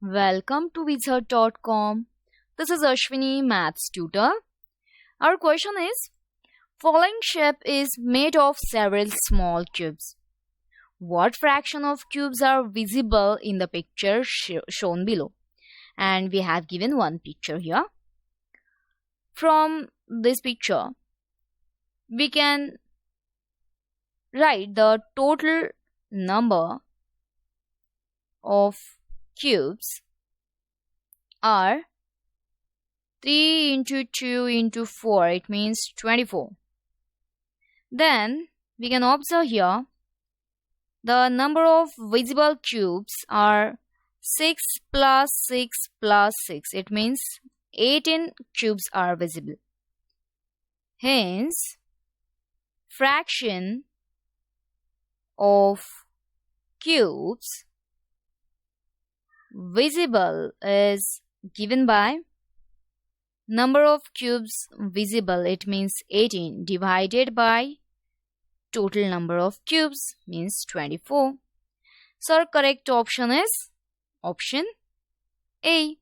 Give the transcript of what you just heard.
Welcome to Wizard.com. This is Ashwini, Maths tutor. Our question is, following shape is made of several small cubes. What fraction of cubes are visible in the picture shown below? And we have given one picture here. From this picture, we can write the total number of cubes are 3 into 2 into 4, it means 24. Then we can observe here the number of visible cubes are 6 plus 6 plus 6, it means 18 cubes are visible. Hence, fraction of cubes visible is given by number of cubes visible, it means 18, divided by total number of cubes, means 24. So our correct option is option A.